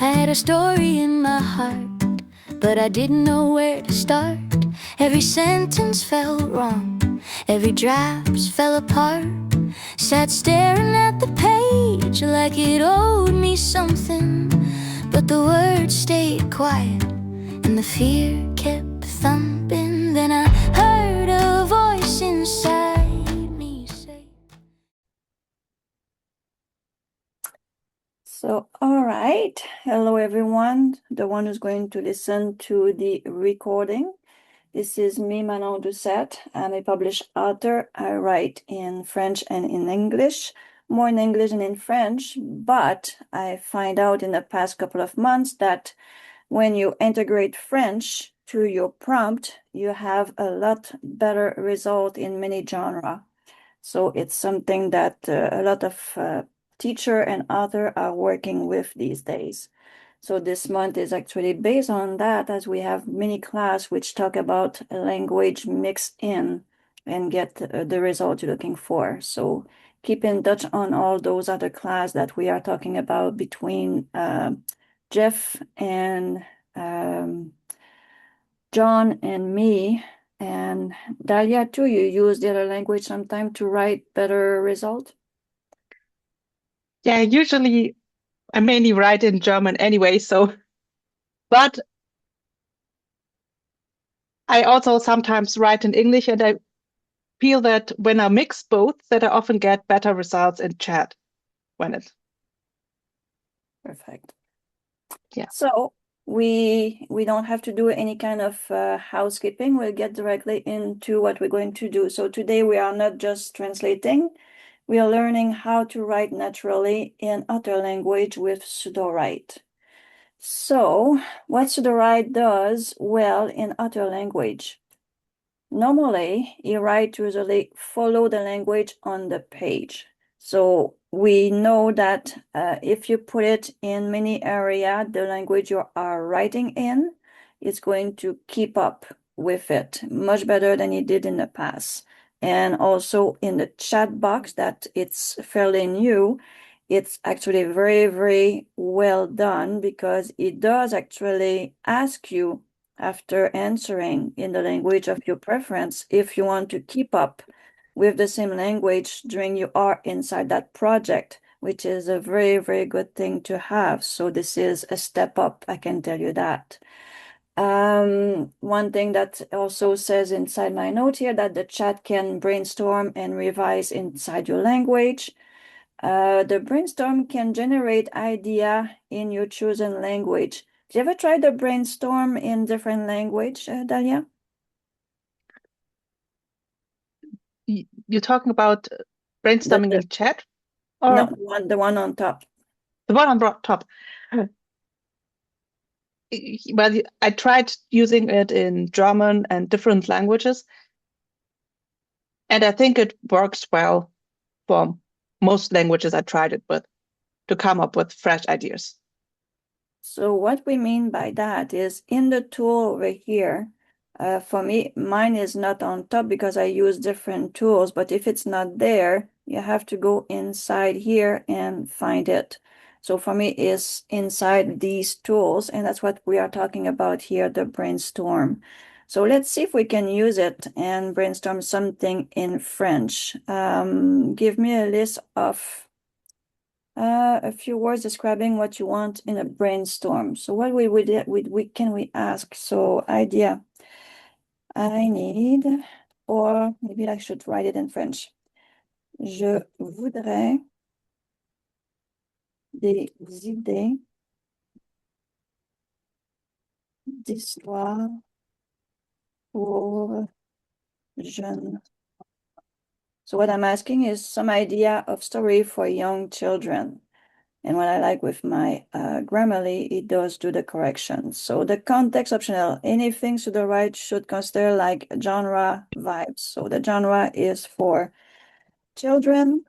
I had a story in my heart, but I didn't know where to start. Every sentence felt wrong, every draft fell apart. Sat staring at the page like it owed me something, but the words stayed quiet and the fear kept thumping. Then I heard a voice inside me say, So, all right. Hello, everyone. The one who's going to listen to the recording. This is me, Manon Doucette. I'm a published author. I write in French and in English, more in English than in French. But I find out in the past couple of months that when you integrate French to your prompt, you have a lot better result in many genres. So it's something that a lot of teacher and author are working with these days. So this month is actually based on that, as we have many class which talk about a language mixed in and get the result you're looking for. So keep in touch on all those other class that we are talking about between Jeff and John and me. And Dahlia, too, you use the other language sometime to write better result? Yeah, usually I mainly write in German anyway, but I also sometimes write in English, and I feel that when I mix both, that I often get better results in chat when it's Perfect. Yeah. So we don't have to do any kind of housekeeping. We'll get directly into what we're going to do. So today we are not just translating, we are learning how to write naturally in other language with Sudowrite. So what Sudowrite does well in other language. Normally, you write usually follow the language on the page. So we know that if you put it in many area, the language you are writing in, it's going to keep up with it much better than it did in the past. And also in the chat box that it's fairly new, it's actually very, very well done because it does actually ask you after answering in the language of your preference if you want to keep up with the same language during you are inside that project, which is a very, very good thing to have. So this is a step up, I can tell you that. One thing that also says inside my note here that the chat can brainstorm and revise inside your language. The brainstorm can generate idea in your chosen language. Did you ever try the brainstorm in different language, Dahlia? You're talking about brainstorming in chat, No, or the one on top. the one on top? Well, I tried using it in German and different languages, and I think it works well for most languages I tried it with to come up with fresh ideas. So what we mean by that is in the tool over here, for me, mine is not on top because I use different tools, but if it's not there, you have to go inside here and find it. So for me, it's inside these tools, and that's what we are talking about here, the brainstorm. So let's see if we can use it and brainstorm something in French. Give me a list of a few words describing what you want in a brainstorm. So what can we ask? So idea. I need, or maybe I should write it in French. Je voudrais des idées d'histoire pour jeunes. So what I'm asking is some idea of story for young children. And what I like with my Grammarly, it does do the corrections. So the context optional, anything to the right should consider like genre vibes. So the genre is for children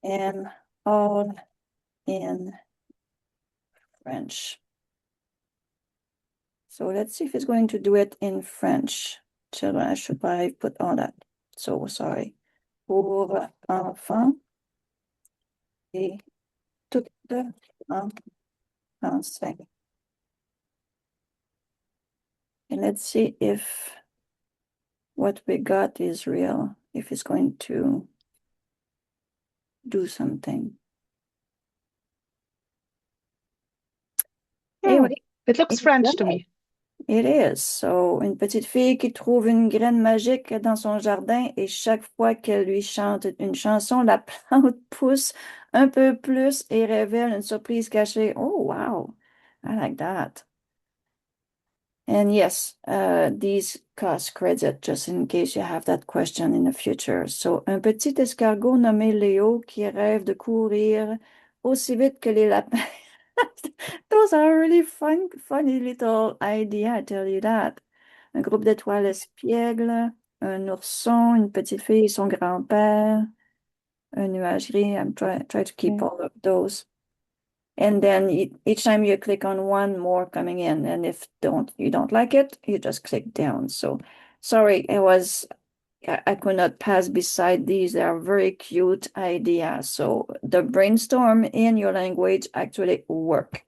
and all in French. So let's see if it's going to do it in French. Children, I should probably put all that. So sorry. Pour enfants et toutes français. And let's see if what we got is real, if it's going to do something. Eh Yeah, oui, it looks it French to does. me. It is. So, une petite fille qui trouve une graine magique dans son jardin et chaque fois qu'elle lui chante une chanson, la plante pousse un peu plus et révèle une surprise cachée. Oh, wow. I like that. And yes, these cost credit just in case you have that question in the future. So, un petit escargot nommé Léo qui rêve de courir aussi vite que les lapins. Those are really funny little idea, I tell you that. Un groupe d'étoiles espiègles, un ourson, une petite fille et son grand-père, un nuage gris. I'm try to keep Yeah. all of those. And then each time you click on one, more coming in. And if you don't like it, you just click down. So sorry, I could not pass beside these. They are very cute ideas. So the brainstorm in your language actually work.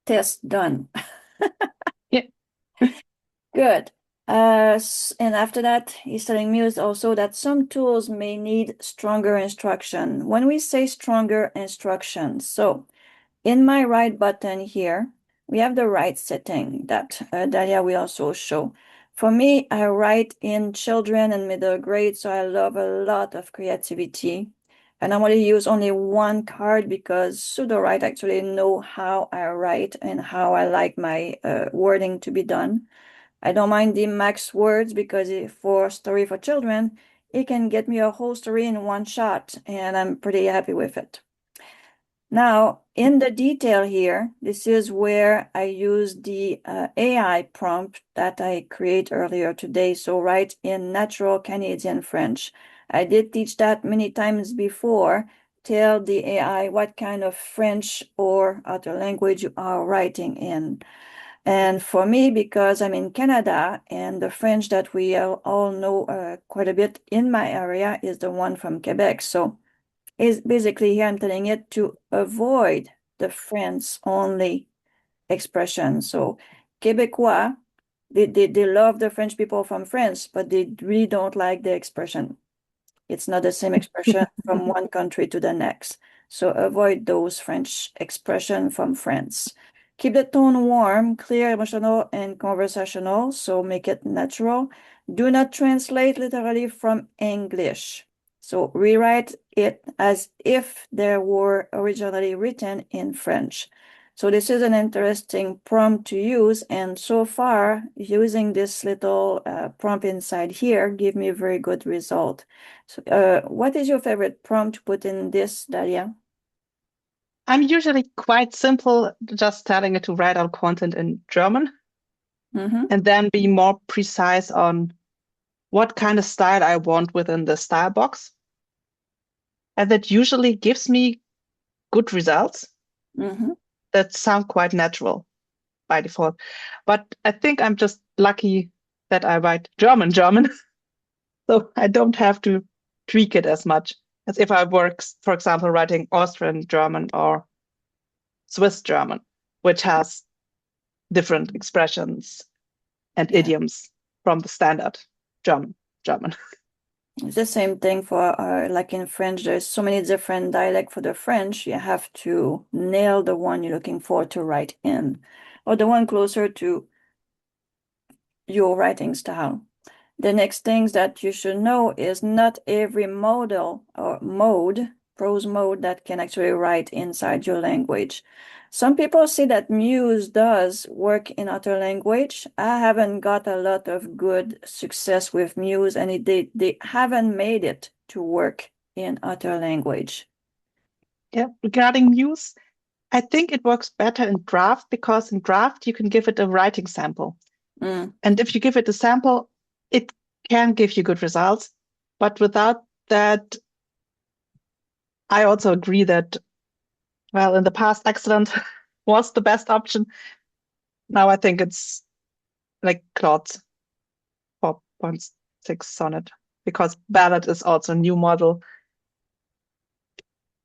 Test done. Yeah. Good. And after that, he's telling me also that some tools may need stronger instruction. When we say stronger instruction, so in my right button here, we have the right setting that Dalia will also show. For me, I write in children and middle grade, so I love a lot of creativity. And I want to use only one card because Sudowrite actually know how I write and how I like my wording to be done. I don't mind the max words because for story for children, it can get me a whole story in one shot, and I'm pretty happy with it. Now, in the detail here, this is where I use the AI prompt that I create earlier today. So write in natural Canadian French. I did teach that many times before. Tell the AI what kind of French or other language you are writing in. And for me, because I'm in Canada and the French that we all know quite a bit in my area is the one from Quebec. So is basically here I'm telling it to avoid the French only expression. So Québécois, they love the French people from France, but they really don't like the expression. It's not the same expression from one country to the next. So avoid those French expression from France. Keep the tone warm, clear, emotional, and conversational. So make it natural. Do not translate literally from English. So rewrite it as if they were originally written in French. So this is an interesting prompt to use. And so far, using this little prompt inside here give me a very good result. So, what is your favorite prompt to put in this, Dalia? I'm usually quite simple, just telling it to write out content in German Mm-hmm. and then be more precise on what kind of style I want within the style box. And that usually gives me good results Mm-hmm. that sound quite natural by default. But I think I'm just lucky that I write German German, so I don't have to tweak it as much as if I work, for example, writing Austrian German or Swiss German, which has different expressions and Yeah. idioms from the standard German. It's the same thing for like in French, there's so many different dialects for the French. You have to nail the one you're looking for to write in, or the one closer to your writing style. The next things that you should know is not every model or mode, prose mode, that can actually write inside your language. Some people say that Muse does work in other language. I haven't got a lot of good success with Muse, and they haven't made it to work in other language. Yeah, regarding Muse, I think it works better in draft because in draft you can give it a writing sample. Mm. And if you give it a sample, it can give you good results. But without that, I also agree that, well, in the past, excellent was the best option. Now I think it's like Claude's 4.6 Sonnet because Ballad is also a new model.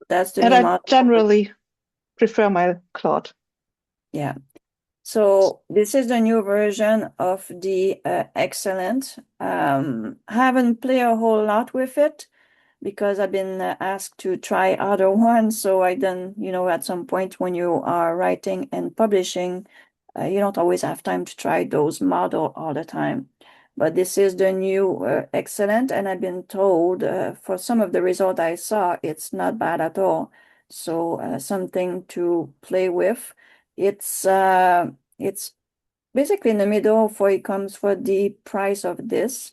That's the And new I model. generally prefer my Claude. Yeah. So this is the new version of the Excellent. I haven't played a whole lot with it because I've been asked to try other ones. So I then, at some point when you are writing and publishing, you don't always have time to try those model all the time. But this is the new Excellent, and I've been told for some of the result I saw, it's not bad at all. So something to play with. It's basically in the middle for it comes for the price of this.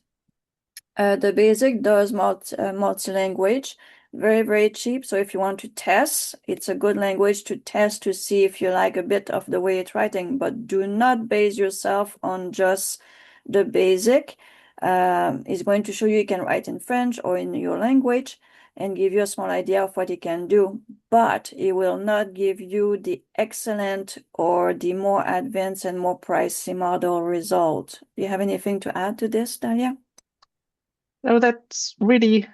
The basic does multi-language, very, very cheap. So if you want to test, it's a good language to test to see if you like a bit of the way it's writing, but do not base yourself on just the basic. It's going to show you can write in French or in your language and give you a small idea of what it can do, but it will not give you the excellent or the more advanced and more pricey model result. Do you have anything to add to this, Dalia? Oh, that's really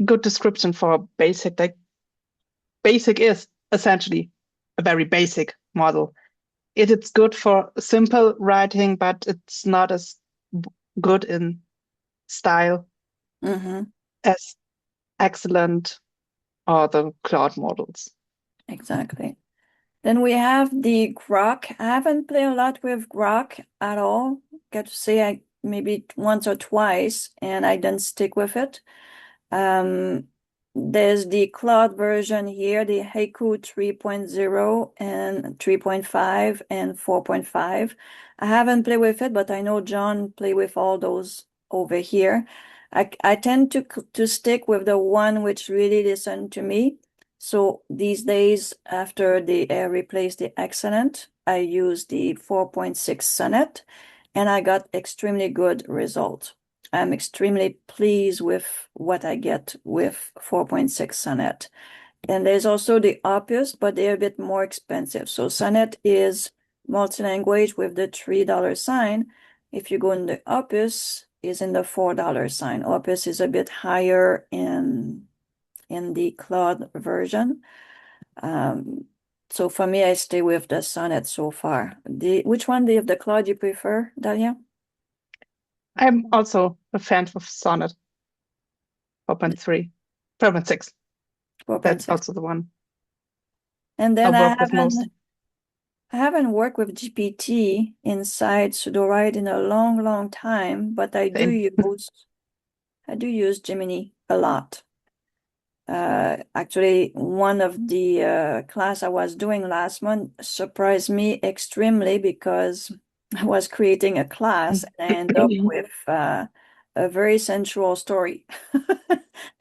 good description for basic. Like basic is essentially a very basic model. It's good for simple writing, but it's not as good in style as excellent or the Claude models. Exactly. Then we have the Grok. I haven't played a lot with Grok at all. Got to say, I maybe once or twice, and I didn't stick with it. There's the Claude version here, the Haiku 3.0 and 3.5 and 4.5. I haven't played with it, but I know John play with all those over here. I tend to stick with the one which really listened to me. So these days, after they replaced the Excellent, I use the 4.6 Sonnet, and I got extremely good result. I'm extremely pleased with what I get with 4.6 Sonnet. And there's also the Opus, but they're a bit more expensive. So Sonnet is multi-language with the $3 sign. If you go in the Opus, is in the $4 sign. Opus is a bit higher in the Claude version. So for me, I stay with the Sonnet so far. Which one of the Claude you prefer, Dalia? I'm also a fan of Sonnet 4.3, 4.6. That's 4.6. also the one And I then work with most. I haven't worked with GPT inside Sudowrite in a long, long time, but I do use Gemini a lot. Actually, one of the class I was doing last month surprised me extremely because I was creating a class and I ended up with a very sensual story.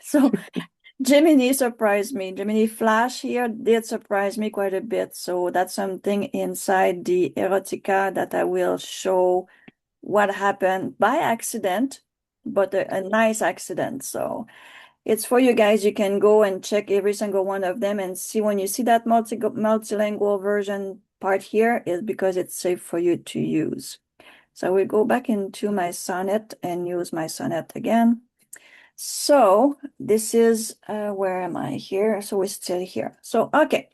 So Gemini surprised me. Gemini Flash here did surprise me quite a bit. So that's something inside the erotica that I will show what happened by accident, but a nice accident. So it's for you guys. You can go and check every single one of them and see when you see that multilingual version part here is because it's safe for you to use. So we go back into my sonnet and use my sonnet again. So this is, where am I here? So we're still here. So, okay,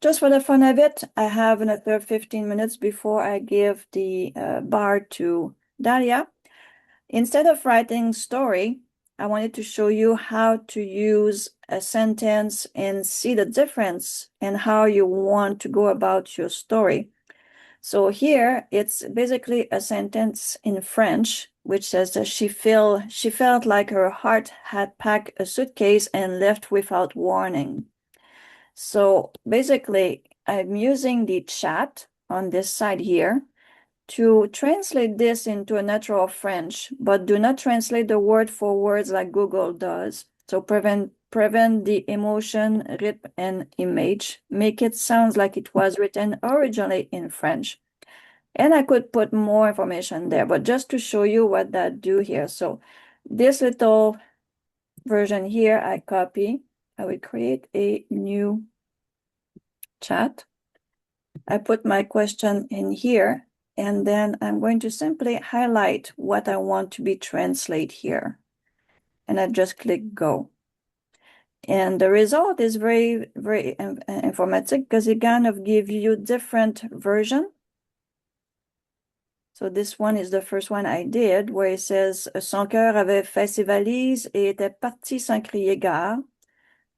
just for the fun of it, I have another 15 minutes before I give the bar to Dalia. Instead of writing story, I wanted to show you how to use a sentence and see the difference and how you want to go about your story. So here it's basically a sentence in French, which says that she felt like her heart had packed a suitcase and left without warning. So basically, I'm using the chat on this side here to translate this into a natural French, but do not translate the word for words like Google does. So prevent the emotion, rhythm, and image. Make it sound like it was written originally in French. And I could put more information there, but just to show you what that do here. So this little version here, I copy. I will create a new chat. I put my question in here, and then I'm going to simply highlight what I want to be translate here. And I just click go. And the result is very, very informative because it kind of gives you different version. So this one is the first one I did, where it says son cœur avait fait ses valises et était parti sans crier gare.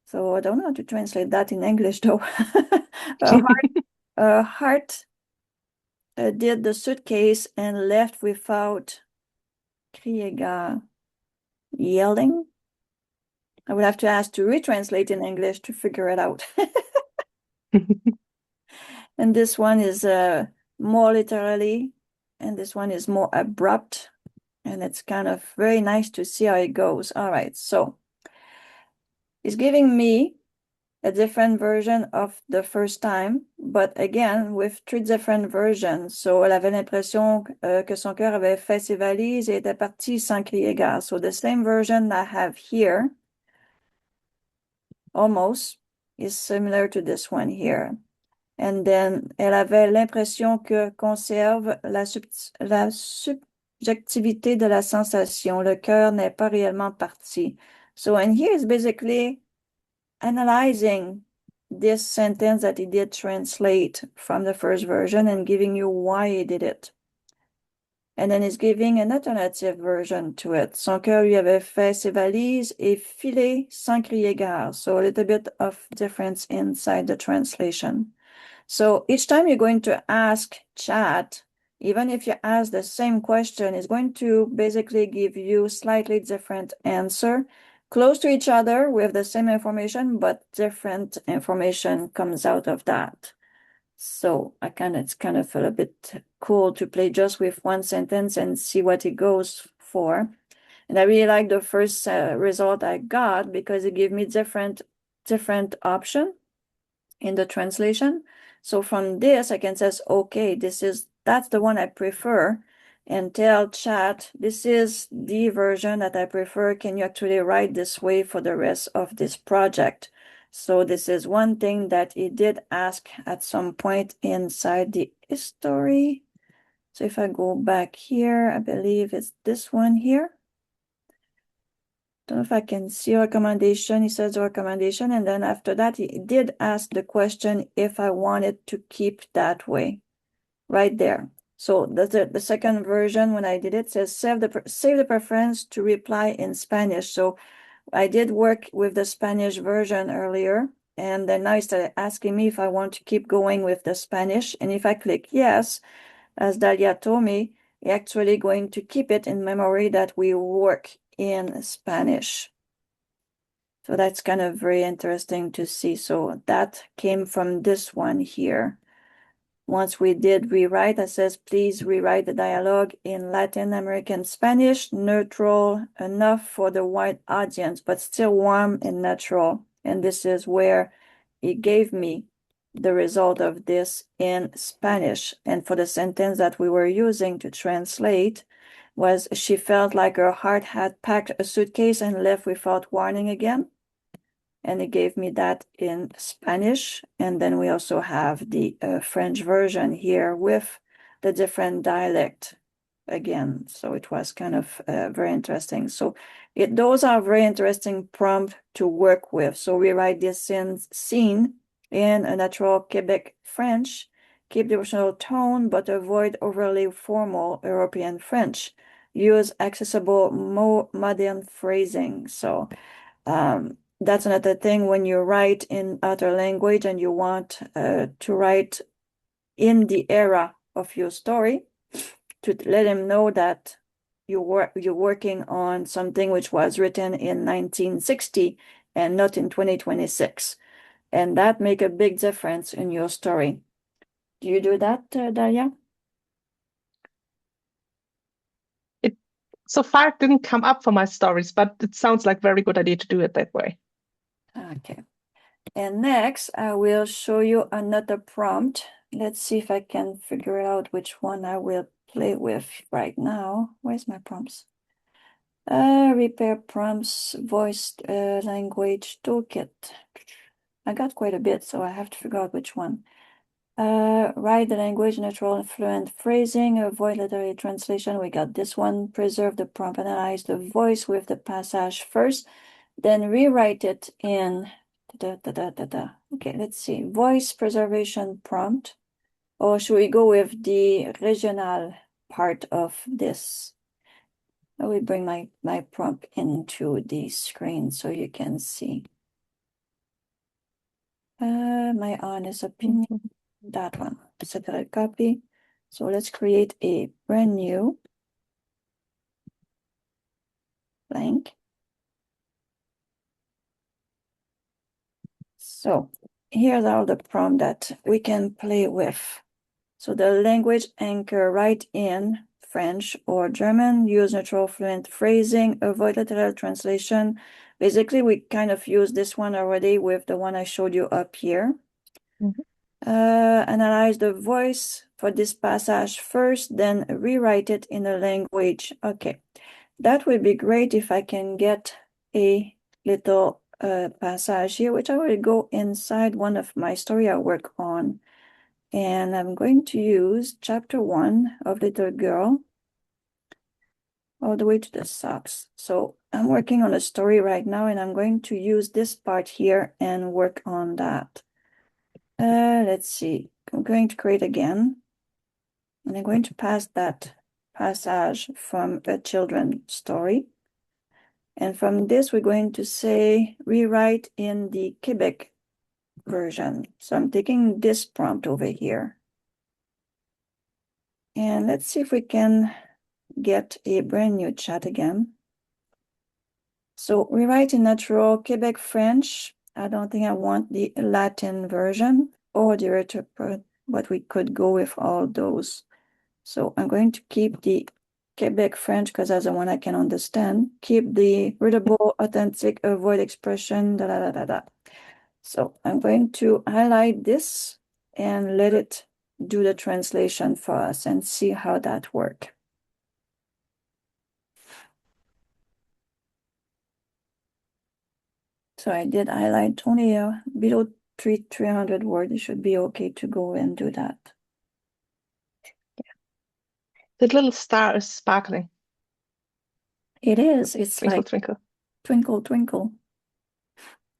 So I don't know how to translate that in English though. A heart did the suitcase and left without crier gare, yelling. I would have to ask to retranslate in English to figure it out. And this one is more literally, and this one is more abrupt. And it's kind of very nice to see how it goes. All right, so it's giving me a different version of the first time, but again, with three different versions. So, elle avait l'impression que son cœur avait fait ses valises et était parti sans crier gare. So the same version I have here, almost, is similar to this one here. And then, elle avait l'impression que conserve la subjectivité de la sensation. Le cœur n'est pas réellement parti. So, and here is basically analyzing this sentence that he did translate from the first version and giving you why he did it. And then he's giving an alternative version to it. Son cœur lui avait fait ses valises et filé sans crier gare. So a little bit of difference inside the translation. So each time you're going to ask chat, even if you ask the same question, it's going to basically give you slightly different answer, close to each other with the same information, but different information comes out of that. So it's kind of a little bit cool to play just with one sentence and see what it goes for. And I really like the first result I got because it gave me different option in the translation. So from this, I can say, okay, that's the one I prefer, and tell chat, this is the version that I prefer. Can you actually write this way for the rest of this project? So this is one thing that he did ask at some point inside the history. So if I go back here, I believe it's this one here. Don't know if I can see recommendation. He says recommendation, and then after that, he did ask the question if I wanted to keep that way, right there. So the second version, when I did it, says save the preference to reply in Spanish. So I did work with the Spanish version earlier, and then now he started asking me if I want to keep going with the Spanish. And if I click yes, as Dalia told me, you're actually going to keep it in memory that we work in Spanish. So that's kind of very interesting to see. So that came from this one here. Once we did rewrite, it says, please rewrite the dialogue in Latin American Spanish, neutral enough for the wide audience, but still warm and natural. And this is where it gave me the result of this in Spanish. And for the sentence that we were using to translate was, she felt like her heart had packed a suitcase and left without warning again. And it gave me that in Spanish. And then we also have the French version here with the different dialect again. So it was kind of very interesting. So those are very interesting prompt to work with. So we write this scene in a natural Quebec French, keep the original tone, but avoid overly formal European French. Use accessible, more modern phrasing. So that's another thing when you write in other language and you want to write in the era of your story, to let them know that you're working on something which was written in 1960 and not in 2026. And that make a big difference in your story. Do you do that, Dalia? It so far didn't come up for my stories, but it sounds like a very good idea to do it that way. Okay. And next, I will show you another prompt. Let's see if I can figure out which one I will play with right now. Where's my prompts? Repair prompts, voice language toolkit. I got quite a bit, so I have to figure out which one. Write the language, natural and fluent phrasing, avoid literary translation. We got this one. Preserve the prompt, analyze the voice with the passage first. then rewrite it in Okay, let's see, voice preservation prompt. Or should we go with the regional part of this? I will bring my prompt into the screen so you can see. My honest opinion, that one. Separate copy. So let's create a brand new blank. So here's all the prompt that we can play with. So the language anchor, write in French or German, use neutral fluent phrasing, avoid literal translation. Basically, we kind of used this one already with the one I showed you up here. Analyze the voice for this passage first, then rewrite it in a language. Okay, that would be great if I can get a little passage here, which I will go inside one of my story I work on. And I'm going to use chapter 1 of Little Girl all the way to the socks. So I'm working on a story right now, and I'm going to use this part here and work on that. Let's see. I'm going to create again, and I'm going to pass that passage from a children's story. And from this, we're going to say rewrite in the Quebec version. So I'm taking this prompt over here. And let's see if we can get a brand new chat again. So rewrite in natural Quebec French. I don't think I want the Latin version or the interpret, but we could go with all those. So I'm going to keep the Quebec French because that's the one I can understand. Keep the readable, authentic, avoid expression, da da da da da. So I'm going to highlight this and let it do the translation for us and see how that works. So I did highlight only below 300 words. It should be okay to go and do that. The little star is sparkling. It is. It's Twinkle, like twinkle. twinkle, twinkle,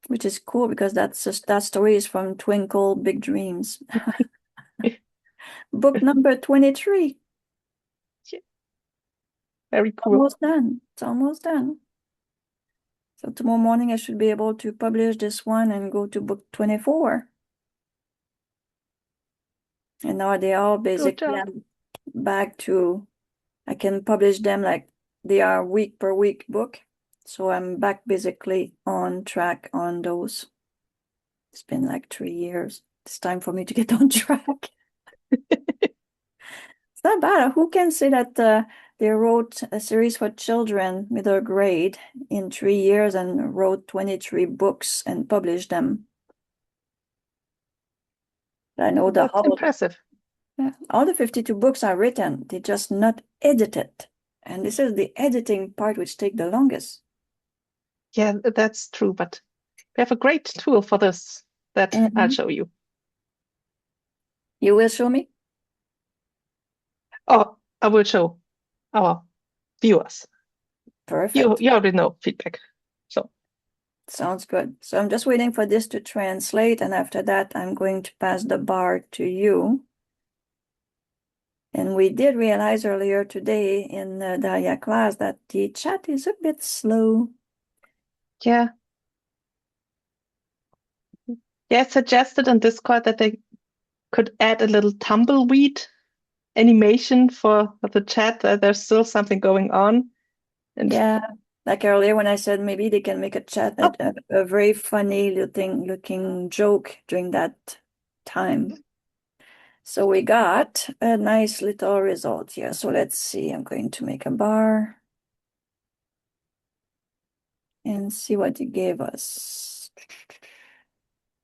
which is cool because that story is from Twinkle Big Dreams. Book number 23. Yeah. Very cool. Almost done. It's almost done. So tomorrow morning I should be able to publish this one and go to book 24. And now they are basically back to, I can publish them like they are week per week book. So I'm back basically on track on those. It's been like 3 years. It's time for me to get on track. It's not bad. Who can say that they wrote a series for children, middle grade, in 3 years and wrote 23 books and published them? I know That's impressive. all the 52 books are written. They're just not edited. And this is the editing part which takes the longest. Yeah, that's true. But we have a great tool for this that I'll show you. You will show me? Oh, I will show our viewers. Perfect. You already know feedback. So Sounds good. So I'm just waiting for this to translate, and after that, I'm going to pass the bar to you. And we did realize earlier today in the Daria class that the chat is a bit slow. yeah. Yeah, it's suggested on Discord that they could add a little tumbleweed animation for the chat. There's still something going on. And yeah, like earlier when I said maybe they can make a chat, a very funny looking joke during that time. So we got a nice little result here. So let's see. I'm going to make a bar and see what it gave us.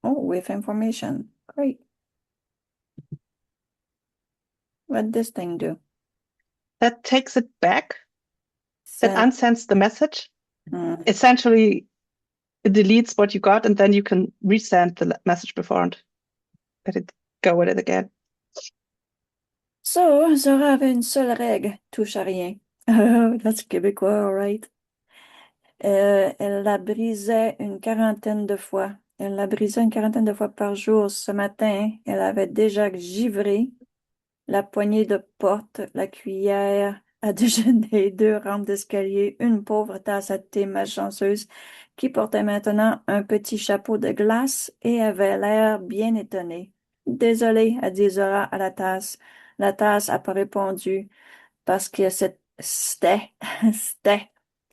Oh, with information. Great. What this thing do? that takes it back. That Send. unsends the message. Essentially, it deletes what you got, and then you can resend the message before and let it go with it again. So, Zora avait une seule règle, touche à rien. That's Québécois, all right. Elle la brisait une quarantaine de fois. Elle la brisait une quarantaine de fois par jour. Ce matin, elle avait déjà givré la poignée de porte, la cuillère à déjeuner, deux rampes d'escalier, une pauvre tasse à thé malchanceuse qui portait maintenant un petit chapeau de glace et avait l'air bien étonnée. Désolée, a dit Zora à la tasse. La tasse n'a pas répondu parce que c'était, c'était.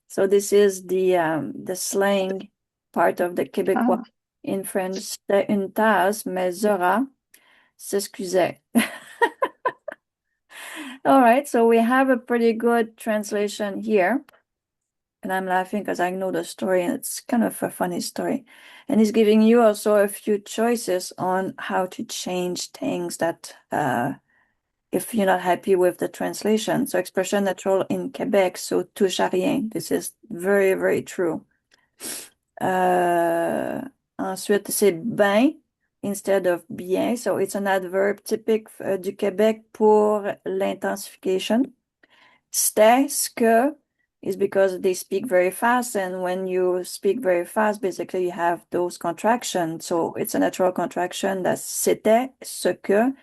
So this is the slang part of the Québécois Ah, in French. C'était une tasse, mais Zora s'excusait. All right, so we have a pretty good translation here. And I'm laughing because I know the story and it's kind of a funny story. And he's giving you also a few choices on how to change things that if you're not happy with the translation. So expression natural in Quebec, so touche à rien. This is very, very true. Ensuite, c'est ben instead of bien. So it's an adverb typique du Québec pour l'intensification. C'était ce que is because they speak very fast, and when you speak very fast, basically you have those contractions. So it's a natural contraction. That's c'était ce que.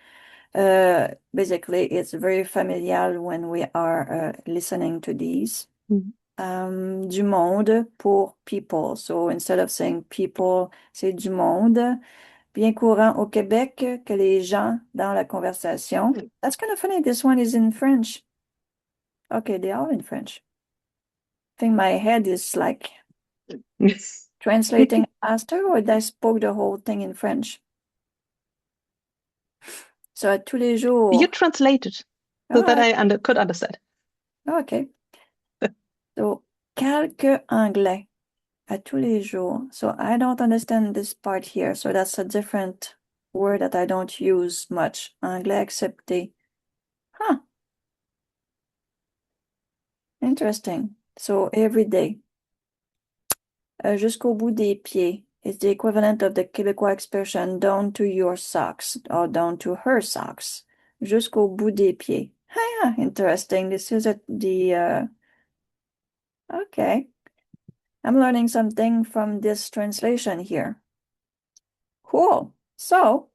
Basically, it's very familiar when we are listening to these. Du monde pour people. So instead of saying people, c'est du monde. Bien courant au Québec que les gens dans la conversation. That's kind of funny. This one is in French. Okay, they are in French. I think my head is like translating faster, or I spoke the whole thing in French. So à tous les jours. You translated so that I could understand. Okay. So quelques anglais à tous les jours. So I don't understand this part here. So that's a different word that I don't use much. Anglais accepté. Huh. Interesting. So every day. Jusqu'au bout des pieds is the equivalent of the Québécois expression down to your socks or down to her socks. Jusqu'au bout des pieds. Ah, yeah, interesting. This is okay. I'm learning something from this translation here. Cool. So,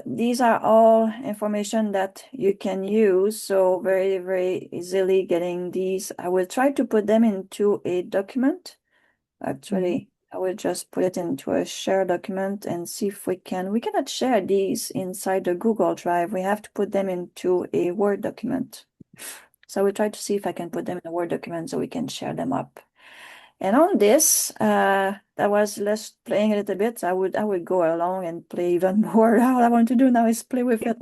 these are all information that you can use. So very, very easily getting these. I will try to put them into a document. Actually, I will just put it into a share document and see if we cannot share these inside the Google Drive. We have to put them into a Word document. So I will try to see if I can put them in a Word document so we can share them up. And on this, that was less playing a little bit. I would go along and play even more. All I want to do now is play with it.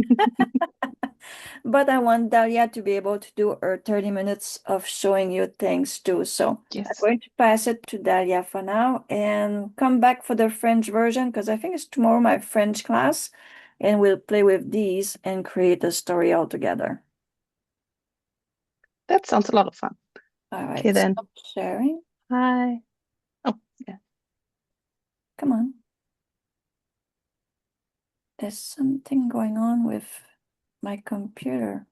But I want Dahlia to be able to do her 30 minutes of showing you things too. So Yes. I'm going to pass it to Dahlia for now and come back for the French version because I think it's tomorrow my French class. And we'll play with these and create a story all together. That sounds a lot of fun. All right. Okay, then. Stop sharing. Hi. Oh, yeah. Come on. There's something going on with my computer.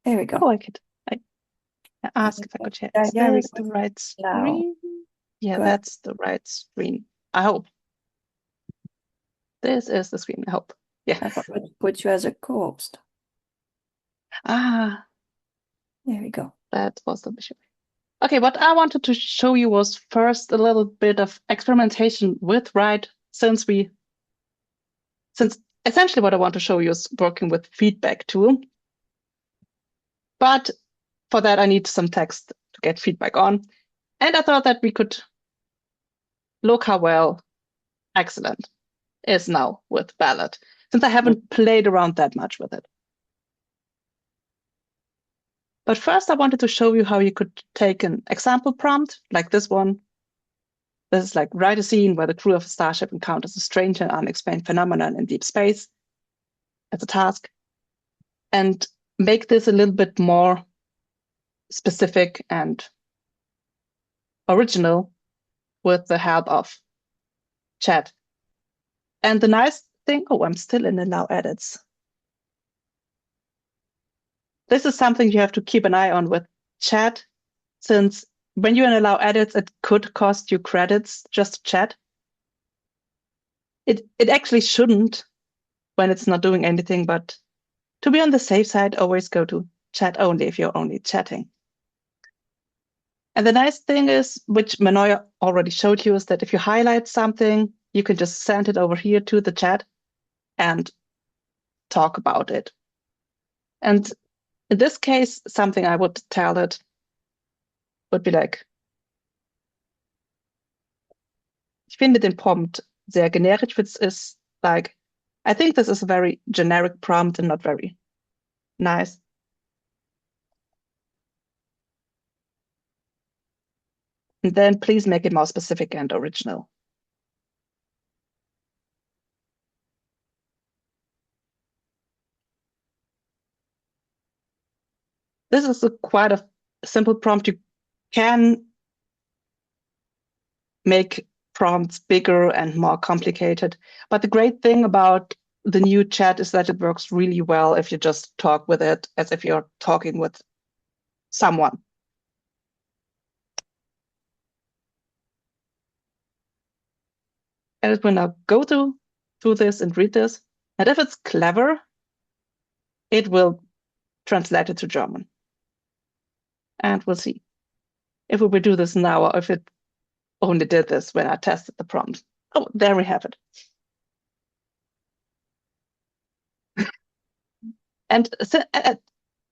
There we go. Oh, I asked if I could share. Is Yeah, this the right screen? Yeah, that's the right screen. I hope. This is the screen, I hope. Yeah. I thought I would put you as a co-host. Ah, There we go. that was the issue. Okay, what I wanted to show you was first a little bit of experimentation with Write, since essentially what I want to show you is working with feedback tool. But for that, I need some text to get feedback on. And I thought that we could look how well excellent is now with Ballad, since I haven't played around that much with it. But first, I wanted to show you how you could take an example prompt like this one. This is like write a scene where the crew of a starship encounters a strange and unexplained phenomenon in deep space as a task, and make this a little bit more specific and original with the help of chat. And the nice thing, oh, I'm still in allow edits. This is something you have to keep an eye on with chat, since when you allow edits, it could cost you credits just to chat. It actually shouldn't when it's not doing anything, but to be on the safe side, always go to chat only if you're only chatting. And the nice thing is, which Manoya already showed you, is that if you highlight something, you can just send it over here to the chat and talk about it. And in this case, something I would tell it would be like, ich finde den Prompt sehr generisch, which is like, I think this is a very generic prompt and not very nice. And then please make it more specific and original. This is quite a simple prompt. You can make prompts bigger and more complicated. But the great thing about the new chat is that it works really well if you just talk with it as if you're talking with someone. And it will now go through this and read this. And if it's clever, it will translate it to German. And we'll see if we will do this now or if it only did this when I tested the prompt. Oh, there we have it. And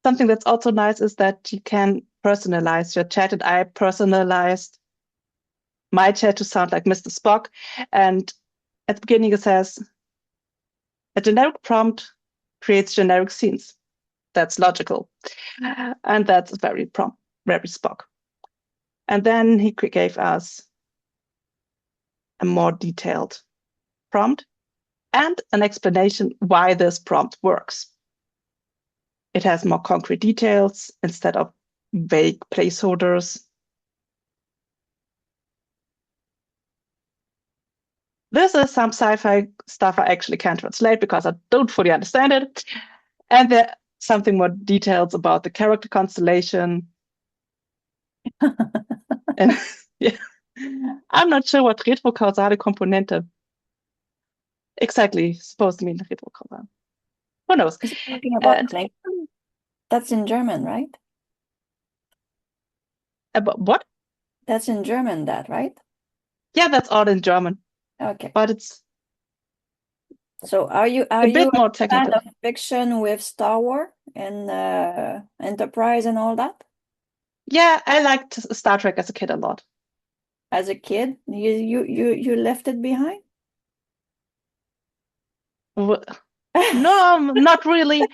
something that's also nice is that you can personalize your chat. And I personalized my chat to sound like Mr. Spock. And at the beginning, it says, a generic prompt creates generic scenes. That's logical. And that's very Spock. And then he gave us a more detailed prompt and an explanation why this prompt works. It has more concrete details instead of vague placeholders. This is some sci-fi stuff I actually can't translate because I don't fully understand it. And there's something more details about the character constellation. And yeah, I'm not sure what retrokausale Komponente exactly supposed to mean. Retrokausal. Who knows? Is it talking about Plankton? That's in German, right? About what? That's in German, that, right? Yeah, that's all in German. Okay. But it's so are you a bit more fan technical. of fiction with Star Wars and Enterprise and all that? Yeah, I liked Star Trek as a kid a lot. As a kid, you left it behind? No, not really,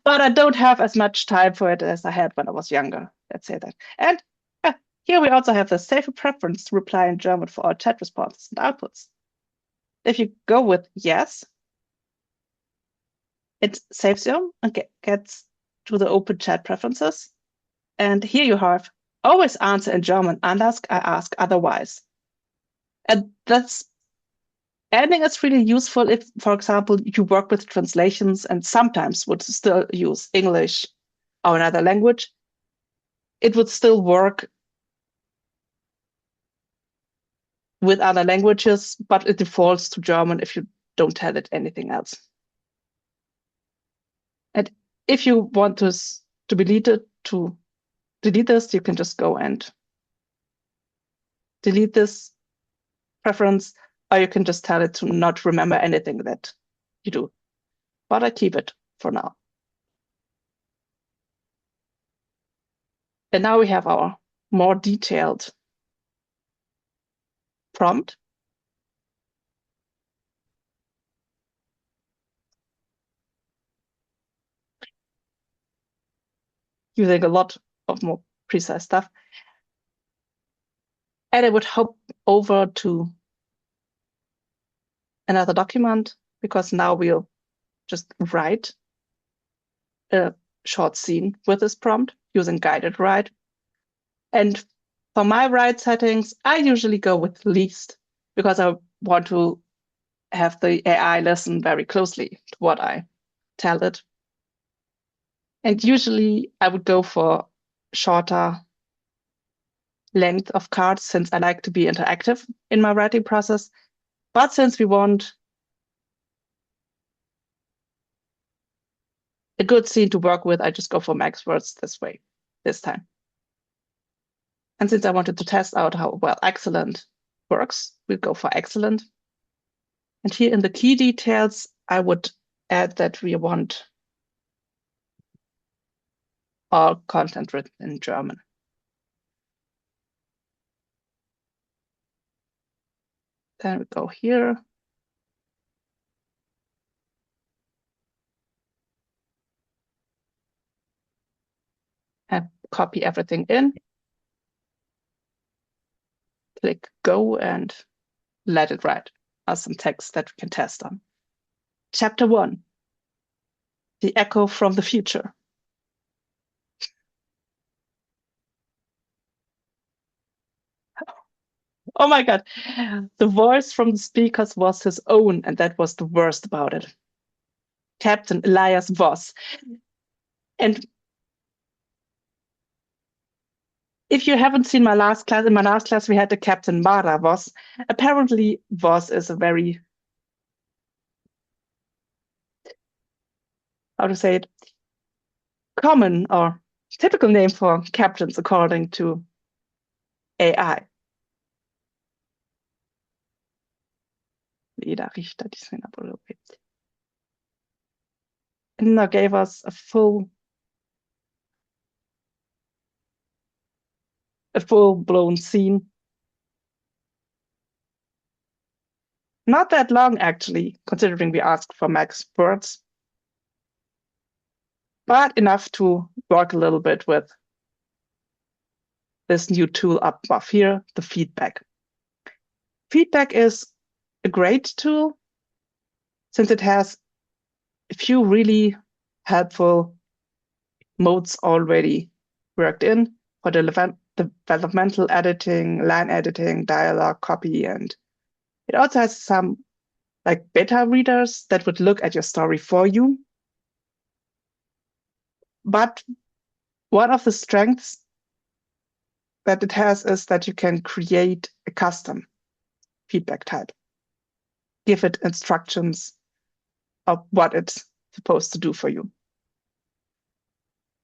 but I don't have as much time for it as I had when I was younger. Let's say that. And here we also have the safer preference to reply in German for our chat responses and outputs. If you go with yes, it saves you and gets to the open chat preferences. And here you have always answer in German unless I ask otherwise. And that's adding is really useful if, for example, you work with translations and sometimes would still use English or another language. It would still work with other languages, but it defaults to German if you don't tell it anything else. And if you want to delete this, you can just go and delete this preference, or you can just tell it to not remember anything that you do. But I keep it for now. And now we have our more detailed prompt. Using a lot of more precise stuff. And I would hop over to another document because now we'll just write a short scene with this prompt using guided write. And for my write settings, I usually go with least because I want to have the AI listen very closely to what I tell it. And usually I would go for shorter length of cards since I like to be interactive in my writing process. But since we want a good scene to work with, I just go for max words this time. And since I wanted to test out how well excellent works, we'll go for excellent. And here in the key details, I would add that we want all content written in German. Then we go here. And copy everything in. Click go and let it write us some text that we can test on. Chapter 1, the echo from the future. Oh my God, the voice from the speakers was his own, and that was the worst about it. Captain Elias Voss. And if you haven't seen my last class, in my last class we had the Captain Mara Voss. Apparently Voss is a very, how to say it, common or typical name for captains according to AI. And now gave us a full-blown scene. Not that long, actually, considering we asked for max words, but enough to work a little bit with this new tool up above here, the feedback. Feedback is a great tool since it has a few really helpful modes already worked in for the developmental editing, line editing, dialogue, copy, and it also has some like beta readers that would look at your story for you. But one of the strengths that it has is that you can create a custom feedback type. Give it instructions of what it's supposed to do for you.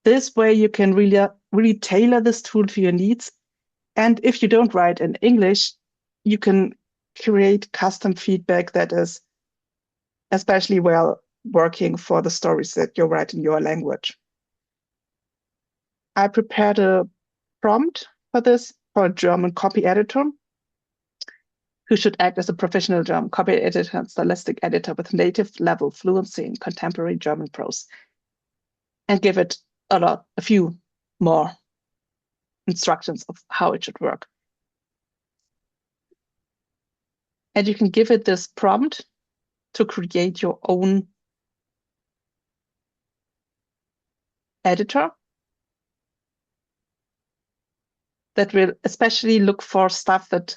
This way you can really tailor this tool to your needs. And if you don't write in English, you can create custom feedback that is especially well working for the stories that you write in your language. I prepared a prompt for this for a German copy editor who should act as a professional German copy editor and stylistic editor with native level fluency in contemporary German prose, and give it a few more instructions of how it should work. And you can give it this prompt to create your own editor that will especially look for stuff that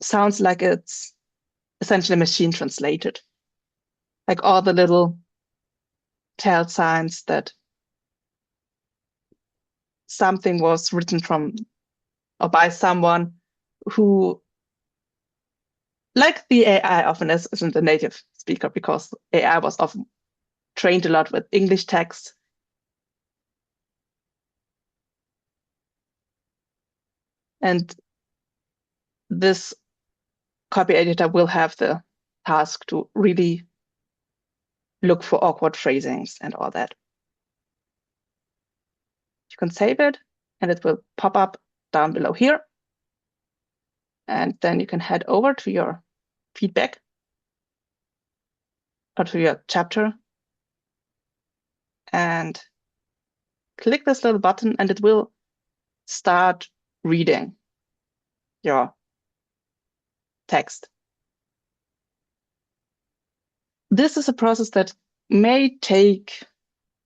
sounds like it's essentially machine translated. Like all the little tell signs that something was written from or by someone who, like the AI often isn't a native speaker, because AI was often trained a lot with English text. And this copy editor will have the task to really look for awkward phrasings and all that. You can save it and it will pop up down below here. And then you can head over to your feedback or to your chapter and click this little button and it will start reading your text. This is a process that may take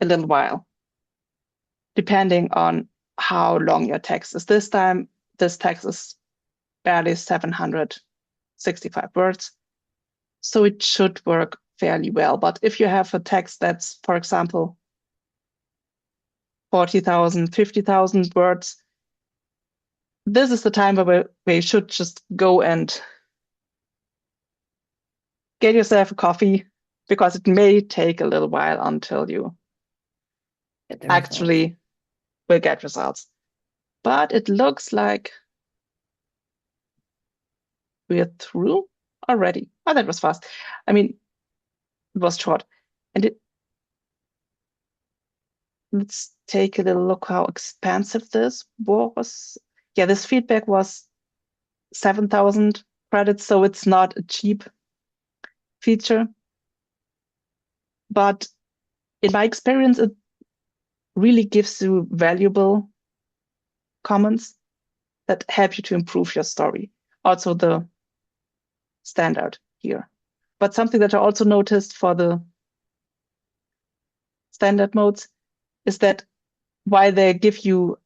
a little while, depending on how long your text is. This time, this text is barely 765 words, so it should work fairly well. But if you have a text that's, for example, 40,000, 50,000 words, this is the time where we should just go and get yourself a coffee, because it may take a little while until you Get the results. actually will get results. But it looks like we're through already. Oh, that was fast. I mean, it was short. And let's take a little look how expensive this was. Yeah, this feedback was 7,000 credits, so it's not a cheap feature. But in my experience, it really gives you valuable comments that help you to improve your story. Also the standard here. But something that I also noticed for the standard modes is that while they give you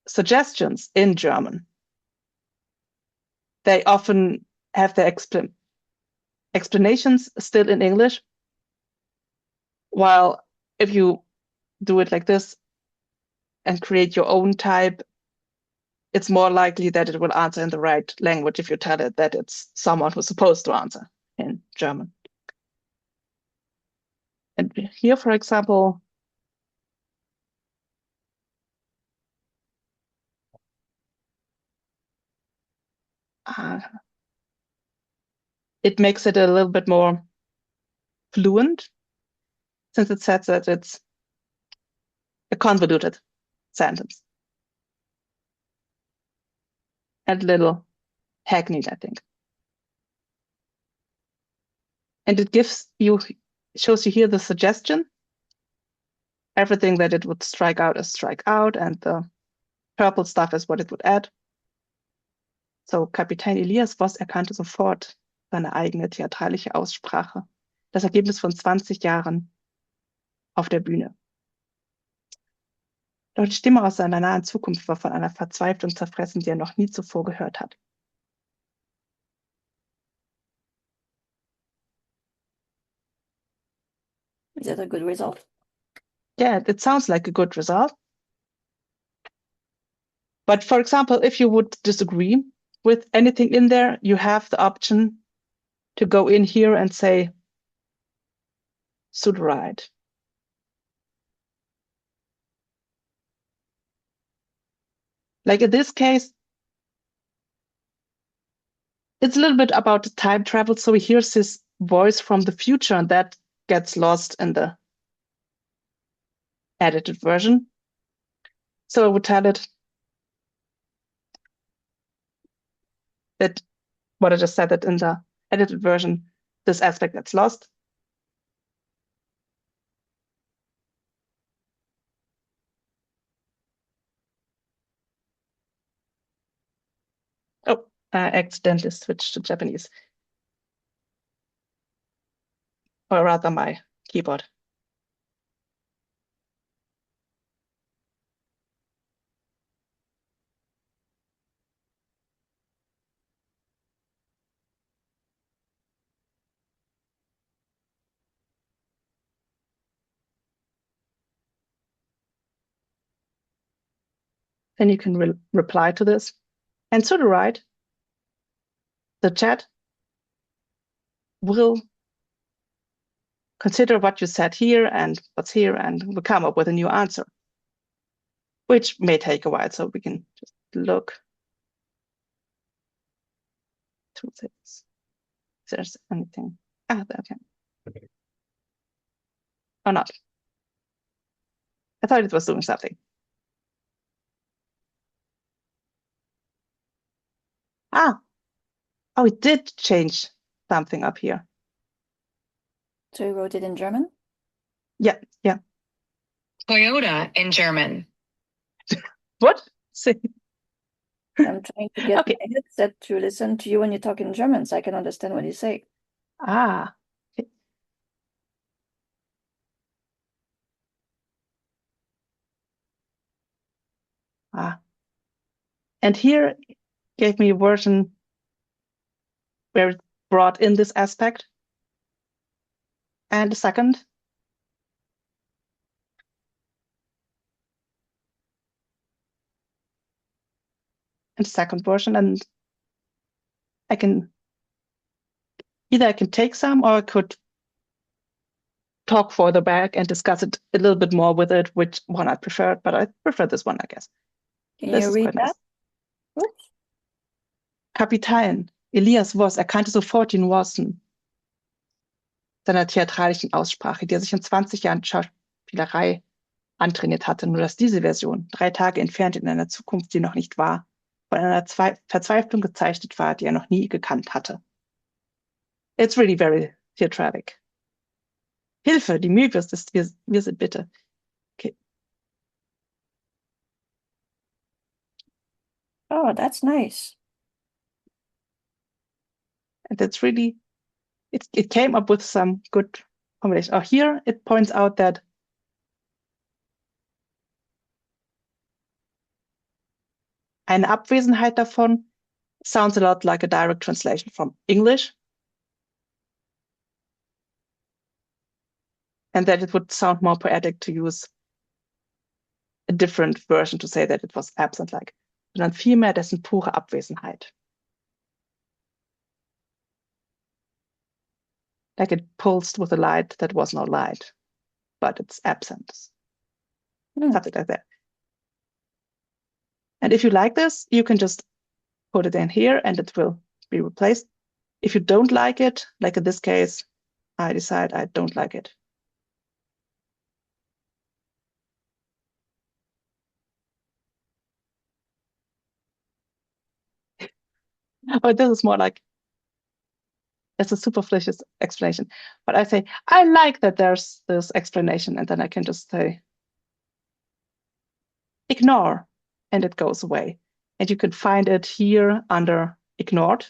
suggestions in German, they often have their explanations still in English. While if you do it like this and create your own type, it's more likely that it will answer in the right language if you tell it that it's someone who's supposed to answer in German. And here, for example, it makes it a little bit more fluent, since it says that it's a convoluted sentence. And a little hackneyed, I think. And it shows you here the suggestion. Everything that it would strike out is strike out, and the purple stuff is what it would add. So Kapitän Elias Voss erkannte sofort seine eigene theatralische Aussprache. Das Ergebnis von 20 Jahren auf der Bühne. Doch die Stimme aus seiner nahen Zukunft war von einer Verzweiflung zerfressen, die er noch nie zuvor gehört hat. Is that a good result? Yeah, it sounds like a good result. But for example, if you would disagree with anything in there, you have the option to go in here and say Sudowrite. Like in this case, it's a little bit about the time travel. So he hears his voice from the future, and that gets lost in the edited version. So I would tell it that what I just said, that in the edited version, this aspect gets lost. Oh, I accidentally switched to Japanese. Or rather my keyboard. Then you can reply to this. And Sudowrite, the chat, will consider what you said here and what's here, and will come up with a new answer, which may take a while. So we can just look through this. If there's anything. Okay. Or not. I thought it was doing something. Oh, it did change something up here. So you wrote it in German? Yeah. Toyota in German. What? See? I'm trying to get Okay. my headset to listen to you when you talk in German so I can understand what you say. Okay. And here gave me a version where it brought in this aspect. And a second. in the second version, and I can take some, or I could talk further back and discuss it a little bit more with it, which one I preferred, but I prefer this one, I guess. Can This you is read quite nice. that? Oops. Kapitein, Elias Voss erkannte sofort die Nuancen seiner theatralischen Aussprache, die er sich in 20 Jahren Schauspielerei antrainiert hatte, nur dass diese Version 3 Tage entfernt in einer Zukunft, die noch nicht war, von einer Verzweiflung gezeichnet war, die er noch nie gekannt hatte. It's really very theatralic. Hilfe, die Möbius ist, wir sind bitte. Okay. Oh, that's nice. And that's really, it came up with some good combination. Oh, here it points out that eine Abwesenheit davon sounds a lot like a direct translation from English. And that it would sound more poetic to use a different version to say that it was absent-like, sondern vielmehr dessen pure Abwesenheit. Like it pulsed with a light that was no light, but it's absent. Something like that. And if you like this, you can just put it in here and it will be replaced. If you don't like it, like in this case, I decide I don't like it. Oh, this is more like, it's a superfluous explanation. But I say, I like that there's this explanation, and then I can just say, ignore, and it goes away. And you can find it here under ignored.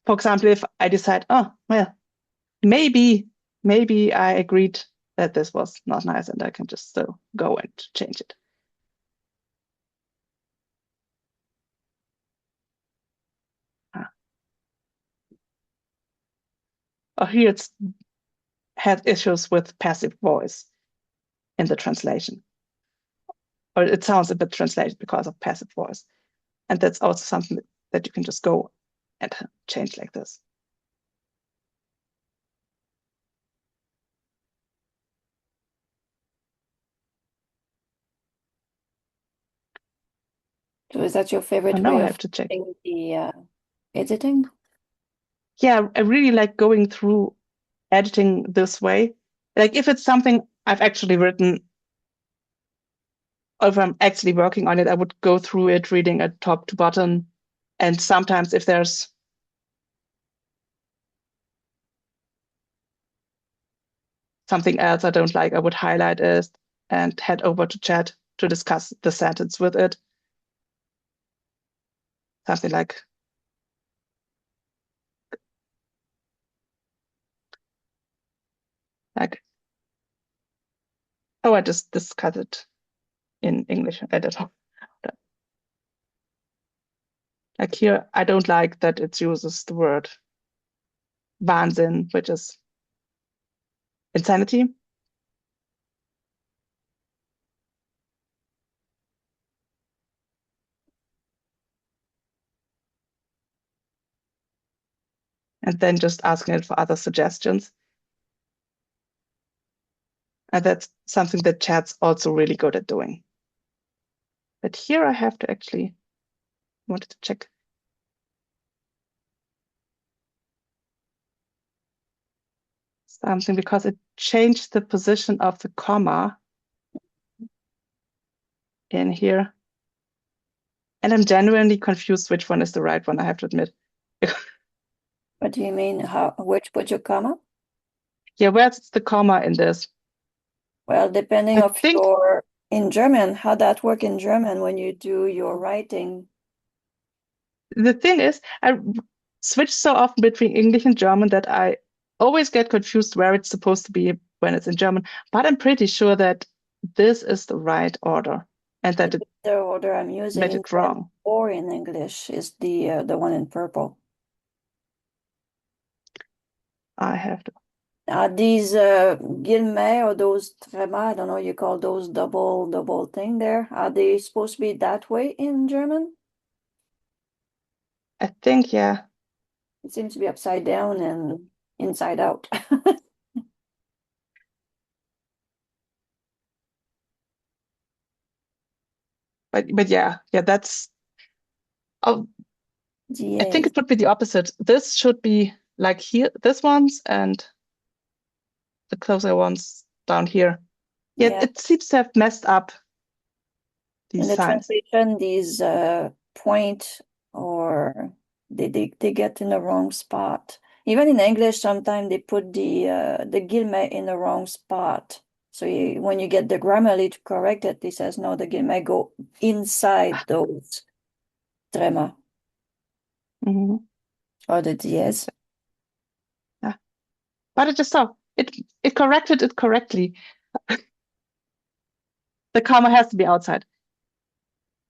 For example, if I decide, oh, well, maybe I agreed that this was not nice, and I can just still go and change it. Oh, here it's had issues with passive voice in the translation. Or it sounds a bit translated because of passive voice. And that's also something that you can just go and change like this. So is that your favorite now way I of have to check the editing? Yeah, I really like going through editing this way. Like if it's something I've actually written, or if I'm actually working on it, I would go through it, reading it top to bottom. And sometimes if there's something else I don't like, I would highlight it and head over to chat to discuss the sentence with it. Something like, oh, I just discuss it in English. I don't know. Like here, I don't like that it uses the word Wahnsinn, which is insanity. And then just asking it for other suggestions. And that's something that chat's also really good at doing. But here I have to actually wanted to check. Something because it changed the position of the comma in here. And I'm genuinely confused which one is the right one, I have to admit. What do you mean? Which put your comma? Yeah, where's the comma in this? Well, depending I of think your in German, how that work in German when you do your writing. the thing is, I switch so often between English and German that I always get confused where it's supposed to be when it's in German. But I'm pretty sure that this is the right order and that The order I'm using made in it wrong. or in English is the one in purple. I have to. Are these guillemets or those trémas, I don't know, you call those double thing there, are they supposed to be that way in German? I think, yeah. It seems to be upside down and inside out. But yeah, that's. Oh, I think Yes. it would be the opposite. This should be like here, this ones, and the closer ones down here. Yeah, Yeah. it seems to have messed up In these the signs. translation, these point or they get in the wrong spot. Even in English, sometimes they put the guillemot in the wrong spot. So when you get the Grammarly to correct it, it says no, the guillemot go inside those trémas Mhm. or the dièse. Yeah, but it just saw it corrected it correctly. The comma has to be outside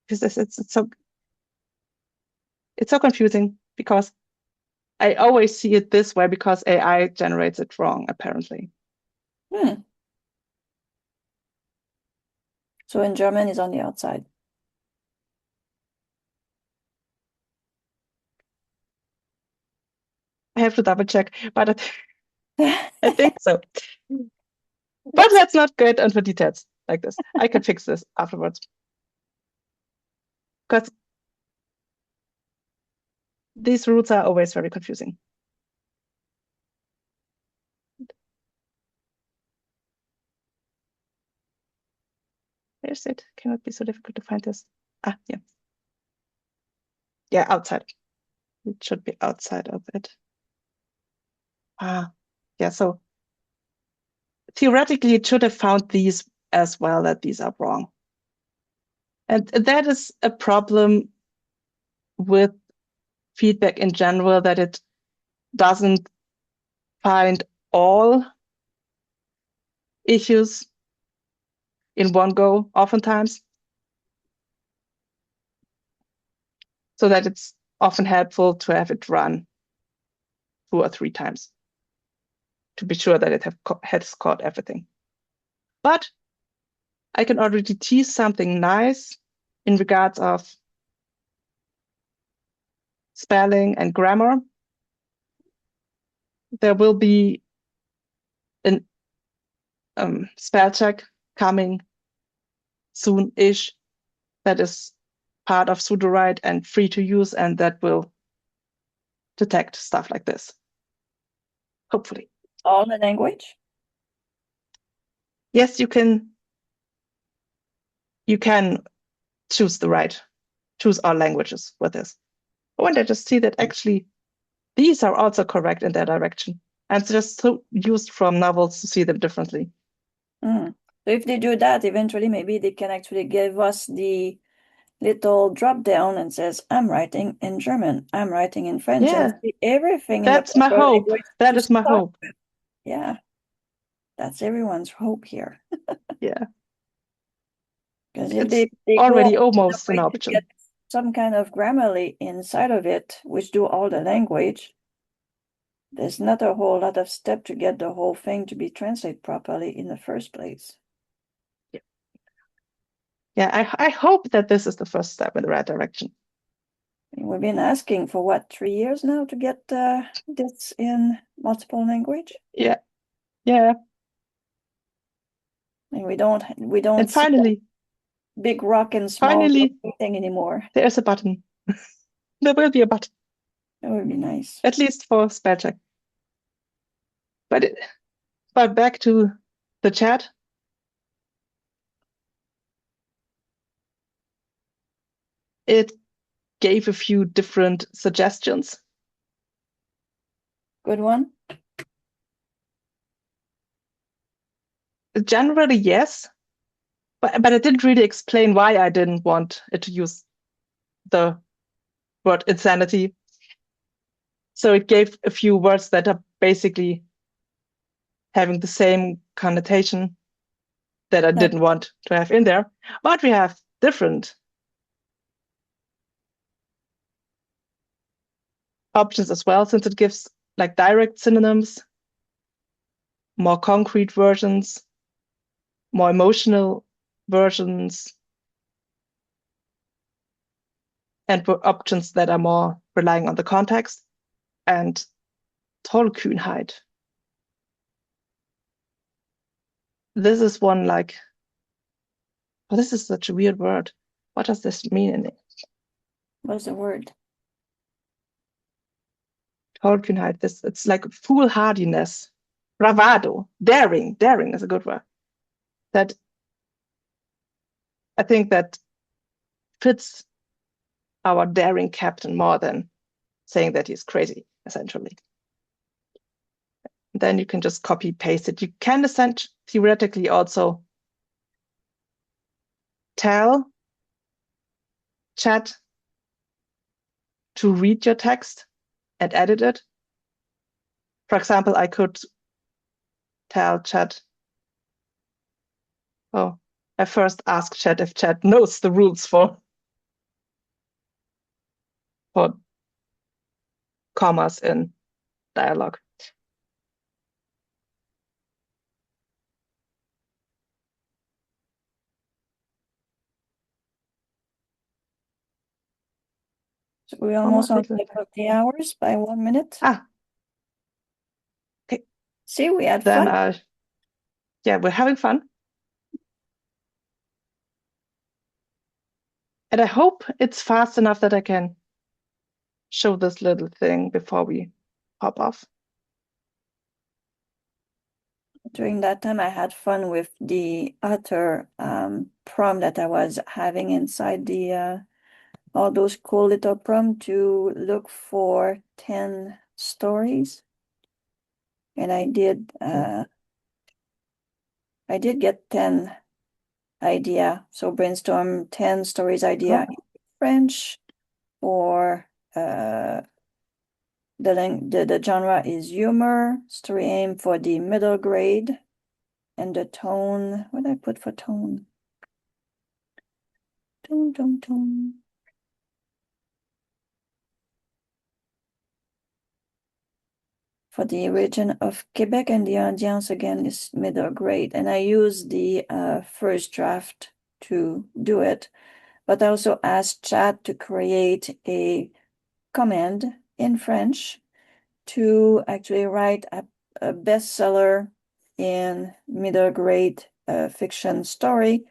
because it's so confusing because I always see it this way because AI generates it wrong, apparently. Hmm. So in German, it's on the outside. I have to double check, but I think so. But Let's let's not get into details like this. I can fix this afterwards. Because these roots are always very confusing. Where's it? Cannot be so difficult to find this. Ah, yeah. Yeah, outside. It should be outside of it. Ah, yeah, so theoretically, it should have found these as well, that these are wrong. And that is a problem with feedback in general, that it doesn't find all issues in one go, oftentimes. So that it's often helpful to have it run 2 or 3 times to be sure that it has caught everything. But I can already tease something nice in regards of spelling and grammar. There will be an spell check coming soon-ish that is part of Sudowrite and free to use, and that will detect stuff like this. Hopefully. all the language. Yes, you can choose all languages with this. Oh, and I just see that actually these are also correct in their direction. And it's just so used from novels to see them differently. So if they do that, eventually maybe they can actually give us the little drop down and says, I'm writing in German, I'm writing in French, and Yeah, see everything in the that's my proper hope. language That to is my start hope. with. Yeah, that's everyone's hope here. Yeah, Because if it's they go already all the almost an way to get option. some kind of Grammarly inside of it, which do all the language, there's not a whole lot of step to get the whole thing to be translated properly in the first place. Yeah, I hope that this is the first step in the right direction. And we've been asking for what, 3 years now to get this in multiple language? Yeah, yeah. And we don't And see that finally, big rock and small finally, thing anymore. there's a button. There will be a button, That would be nice. at least for spell check. But back to the chat. It gave a few different suggestions. Good one. Generally, yes, but it didn't really explain why I didn't want it to use the word insanity. So it gave a few words that are basically having the same connotation that I didn't want to have in there. But we have different options as well, since it gives like direct synonyms more concrete versions, more emotional versions, and options that are more relying on the context, and Tollkühnheit. This is one like, oh, this is such a weird word. What does this mean in it? What's the word? Tollkühnheit, it's like foolhardiness, bravado, daring. Daring is a good word. That I think that fits our daring captain more than saying that he's crazy, essentially. And then you can just copy paste it. You can theoretically also tell chat to read your text and edit it. For example, I could tell chat, oh, I first ask chat if chat knows the rules for commas in dialogue. So we're almost on Little. the hours by 1 minute. Ah, okay. See, we had Then fun. yeah, we're having fun. And I hope it's fast enough that I can show this little thing before we hop off. During that time, I had fun with the other prompt that I was having inside the all those cool little prompts to look for 10 stories. And I did get 10 idea. So brainstorm 10 stories idea in French, or the genre is humor, story aim for the middle grade, and the tone, what did I put for tone? Tone. For the region of Quebec, and the audience again is middle grade. And I use the first draft to do it, but I also asked chat to create a command in French to actually write a bestseller in middle grade fiction story,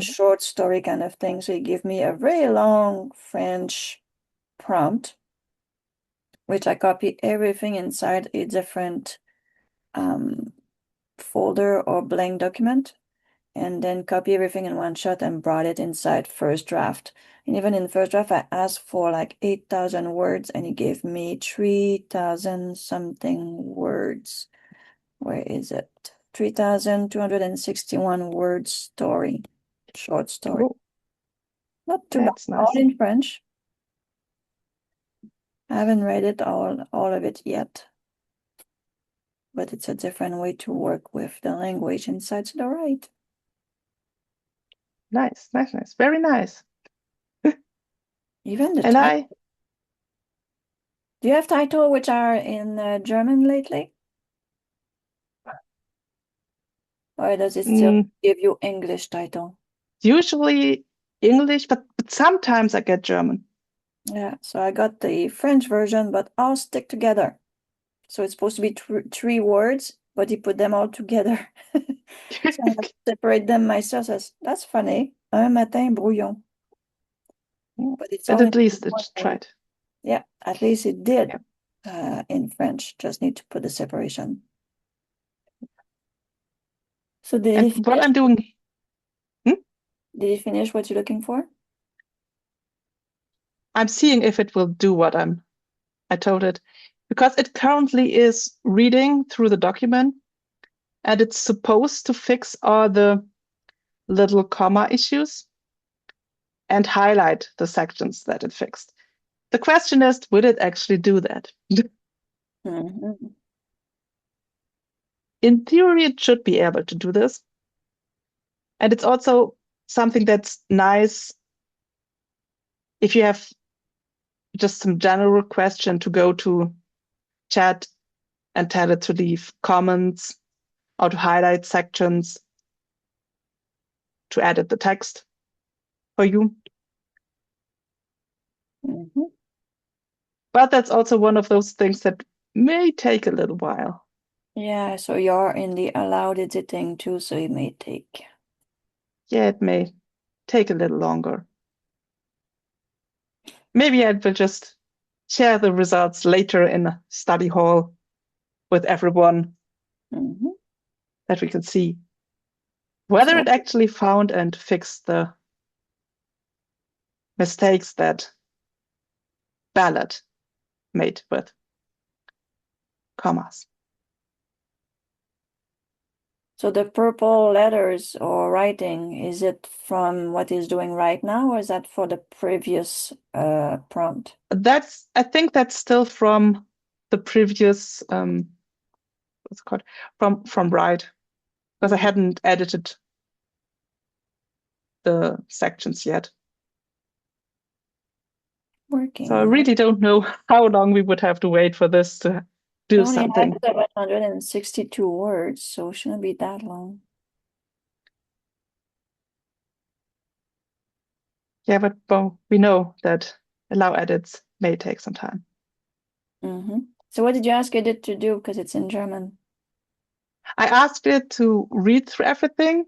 short story kind of thing. So he gave me a very long French prompt, which I copy everything inside a different folder or blank document, and then copy everything in one shot and brought it inside first draft. And even in first draft, I asked for like 8,000 words, and he gave me 3,000 something words. Where is it? 3,261 words story, short story. Oh, Not too bad. that's nice. All in French. I haven't read it all of it yet, but it's a different way to work with the language inside Sudowrite. Nice. Very nice. Even the And title. Do you have title which are in German lately? Or does it still give you English title? Usually English, but sometimes I get German. Yeah, so I got the French version, but all stick together. So it's supposed to be three words, but he put them all together. So I have to separate them myself. That's funny. Un matin brouillon. But it's And all at least it's tried. Yeah, at least it did in French. Just need to put the separation. So What I'm doing. Did you finish what you're looking for? I'm seeing if it will do what I told it, because it currently is reading through the document, and it's supposed to fix all the little comma issues and highlight the sections that it fixed. The question is, will it actually do that? In theory, it should be able to do this. And it's also something that's nice if you have just some general question to go to chat and tell it to leave comments how to highlight sections, to edit the text for you. Mhm. But that's also one of those things that may take a little while. Yeah, so you're in the allowed editing too, so it may take. Yeah, it may take a little longer. Maybe I will just share the results later in a study hall with everyone Mhm. that we can see whether So- it actually found and fixed the mistakes that Ballad made with commas. So the purple letters or writing, is it from what he's doing right now, or is that for the previous prompt? I think that's still from the previous what's it called? From Write, because I hadn't edited the sections yet. Working. So I really don't know how long we would have to wait for this to do Only have something. 762 words, so it shouldn't be that long. Yeah, but well, we know that allow edits may take some time. So what did you ask it to do? Because it's in German. I asked it to read through everything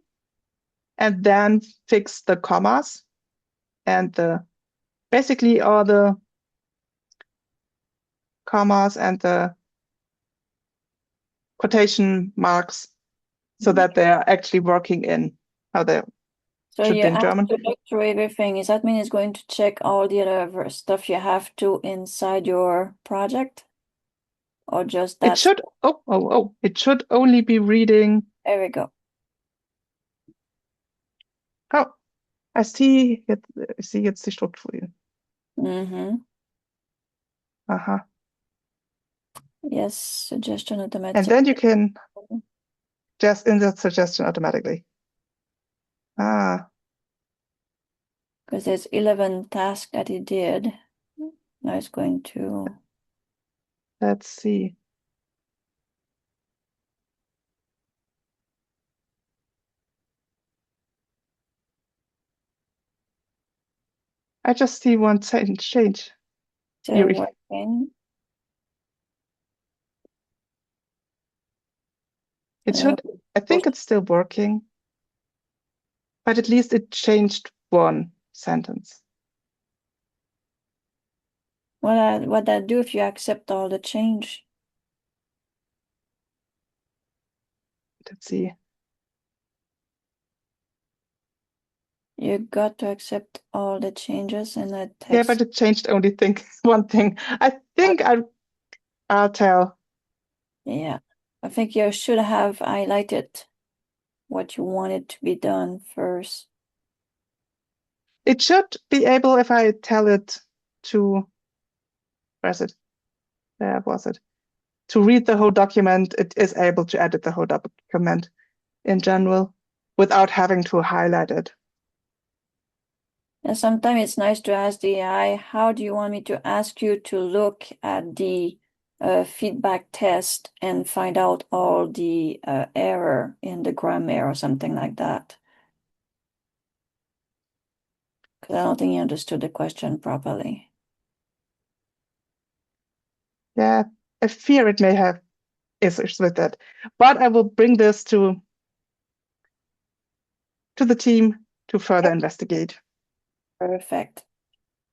and then fix the commas and basically all the commas and the quotation marks so that they are actually working in how they So should you be in have German. to look through everything. Does that mean it's going to check all the other stuff you have to inside your project? Or just It that? should, it should only be reading. There we go. Oh, I see jetzt die Struktur. Aha. Yes, suggestion automatic. And then you can just insert suggestion automatically. Ah, Because there's 11 tasks that he did. Now it's going to. let's see. I just see one sentence change. Working. It should, I think it's still working, but at least it changed one sentence. What that do if you accept all the change? Let's see. You got to accept all the changes in the text. Yeah, but it changed only one thing. I think I'll tell. Yeah, I think you should have highlighted what you wanted to be done first. It should be able, if I tell it to, where's it? Where was it? To read the whole document, it is able to edit the whole document in general without having to highlight it. And sometimes it's nice to ask the AI, how do you want me to ask you to look at the feedback test and find out all the error in the grammar or something like that? Because I don't think he understood the question properly. Yeah, I fear it may have issues with that. But I will bring this to the team to further investigate. Perfect.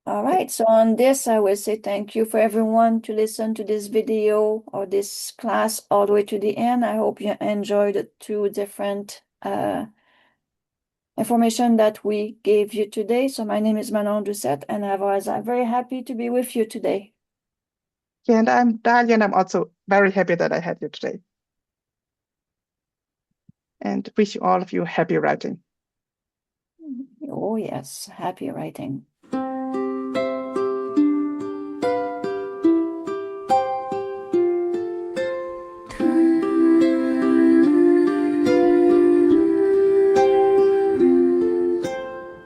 All right, so on this, I will say thank you for everyone to listen to this video or this class all the way to the end. I hope you enjoyed the two different information that we gave you today. So my name is Manon Doucette, and I'm very happy to be with you today. Yeah, and I'm Dalia, and I'm also very happy that I had you today. And wish you all of you happy writing. Oh yes, happy writing.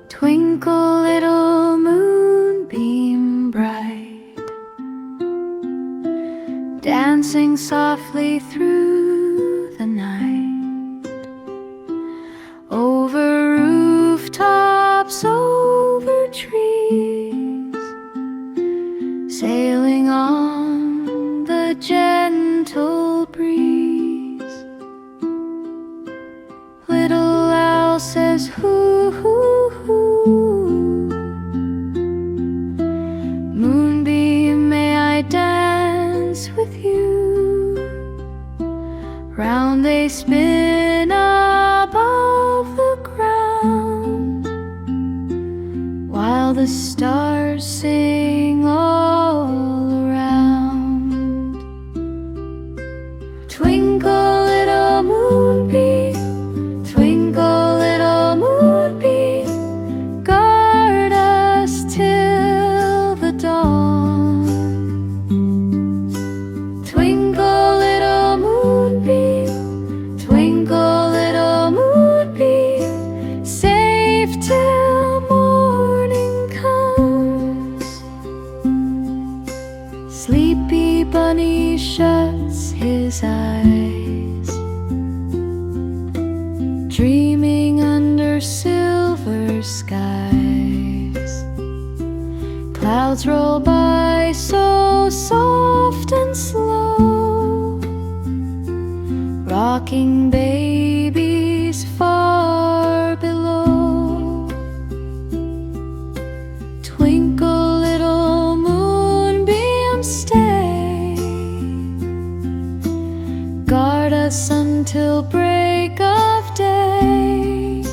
Twinkle, little moonbeam bright, dancing softly through the night. the gentle breeze. Little owl says hoo hoo hoo. Moonbeam, may I dance with you? Round they spin above the ground, while the stars sing all around. Twinkle, little moonbeam, twinkle, little moonbeam, guard us till the dawn. Twinkle, little moonbeam, twinkle, little moonbeam, safe till morning comes. Sleepy bunny shuts his eyes, dreaming under silver skies. Clouds roll by so soft and slow, rocking babies far below. Twinkle, little moonbeam, stay, guard us until break of day.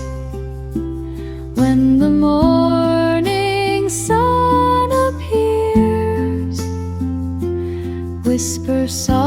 When the morning sun appears, whisper softly